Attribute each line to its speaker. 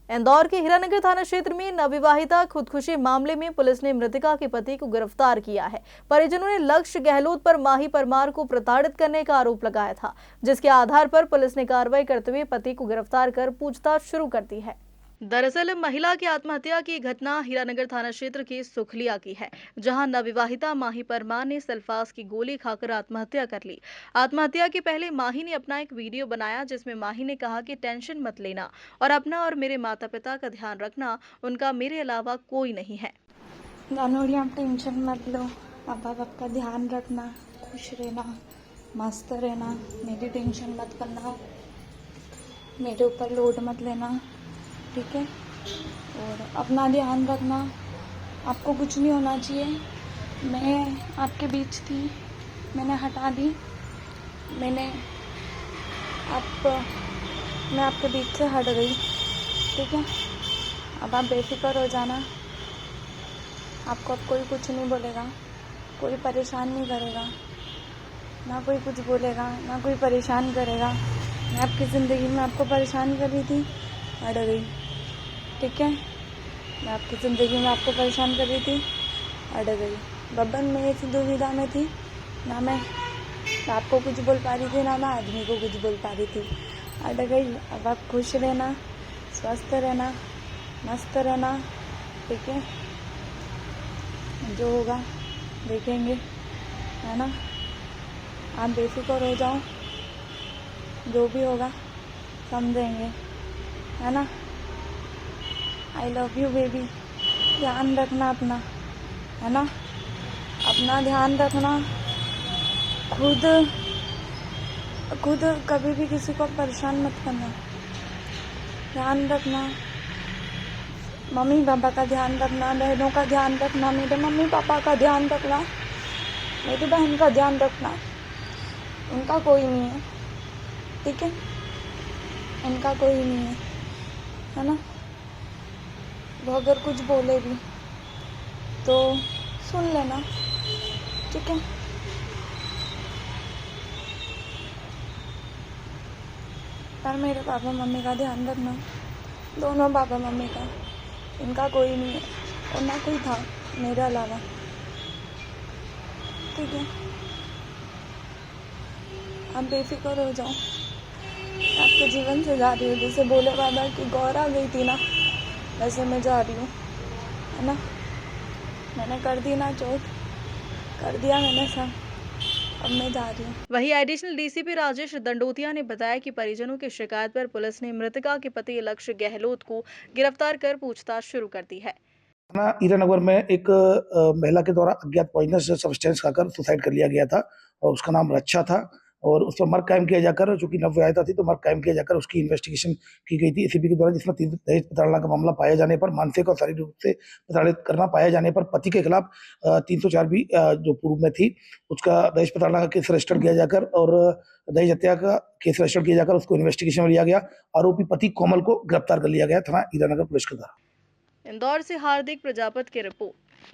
Speaker 1: इंदौर के हीरानगर थाना क्षेत्र में नवविवाहिता खुदकुशी मामले में पुलिस ने मृतका के पति को गिरफ्तार किया है। परिजनों ने लक्ष्य गहलोत पर माही परमार को प्रताड़ित करने का आरोप लगाया था, जिसके आधार पर पुलिस ने कार्रवाई करते हुए पति को गिरफ्तार कर पूछताछ शुरू कर दी है। दरअसल महिला की आत्महत्या की घटना हीरानगर थाना क्षेत्र के सुखलिया की है, जहां नवविवाहिता माही परमार ने सल्फास की गोली खाकर आत्महत्या कर ली। आत्महत्या के पहले माही ने अपना एक वीडियो बनाया, जिसमें माही ने कहा कि टेंशन मत लेना और अपना और मेरे माता पिता का ध्यान रखना, उनका मेरे अलावा कोई नहीं है।
Speaker 2: जानोड़ी, आप टेंशन मत लो, माँ बाप का ध्यान रखना, खुश रहना, मस्त रहना, मेरी टेंशन मत करना, मेरे ऊपर लोड मत लेना, ठीक है। और अपना ध्यान रखना, आपको कुछ नहीं होना चाहिए। मैं आपके बीच थी, मैंने हटा दी, मैं आपके बीच से हट गई, ठीक है। अब आप बेफिक्र हो जाना, आपको अब कोई कुछ नहीं बोलेगा, कोई परेशान नहीं करेगा, ना कोई कुछ बोलेगा, ना कोई परेशान करेगा। मैं आपकी ज़िंदगी में आपको परेशान कर रही थी, हट गई, ठीक है। मैं आपकी ज़िंदगी में आपको परेशान कर रही थी, हट गई। बब्बन में इस दुविधा में थी, ना मैं आपको कुछ बोल पा रही थी, ना मैं आदमी को कुछ बोल पा रही थी, हट गई। अब आप खुश रहना, स्वस्थ रहना, मस्त रहना, ठीक है। जो होगा देखेंगे, है ना। आप बेफिक्र हो जाओ, जो भी होगा समझेंगे, है ना। आई लव यू बेबी, ध्यान रखना अपना, है ना। अपना ध्यान रखना, खुद कभी भी किसी को परेशान मत करना, ध्यान रखना। मम्मी पापा का ध्यान रखना, बहनों का ध्यान रखना, मेरे मम्मी पापा का ध्यान रखना, मेरी बहन का ध्यान रखना। उनका कोई नहीं है, ठीक है, उनका कोई नहीं है ना। वो अगर कुछ बोले भी तो सुन लेना, ठीक है। पर मेरे पापा मम्मी का ध्यान रखना, दोनों पापा मम्मी का, इनका कोई नहीं है और ना कोई था मेरे अलावा, ठीक है। आप बेफिक्र हो जाओ, आपके जीवन से जा रही हूँ, जैसे बोले बाबा की गौर आ गई थी ना, वैसे मैं जा रही हूँ, है ना। मैंने कर दी ना चोट, कर दिया मैंने सब, अब मैं जा रही हूँ।
Speaker 1: वहीं एडिशनल डीसीपी राजेश दंडोतिया ने बताया कि परिजनों की शिकायत पर पुलिस ने मृतका के पति लक्ष्य गहलोत को गिरफ्तार कर पूछताछ शुरू कर दी है।
Speaker 3: हीरानगर में एक महिला के द्वारा अज्ञात पॉइजनस सब्सटेंस खाकर सुसाइड कर लिया गया था और उसका नाम रक्षा था और उस पर मर्ग कायम किया जाकर, चूंकि नवविवाहिता थी तो मर्ग कायम किया जाकर उसकी इन्वेस्टिगेशन की गई थी एसीबी के द्वारा, जिसमें दहेज प्रताड़ना का मामला पाया जाने पर, मानसिक और शारीरिक रूप से प्रताड़ित करना पाया जाने पर पति के खिलाफ 304 भी जो पूर्व में थी, उसका दहेज प्रताड़ना का केस रजिस्टर किया जाकर और दहेज हत्या का केस रजिस्टर किया जाकर उसको इन्वेस्टिगेशन में लिया गया। आरोपी पति कोमल को गिरफ्तार कर लिया गया थाना हीरानगर पुलिस के द्वारा।
Speaker 1: इंदौर से हार्दिक प्रजापत की रिपोर्ट।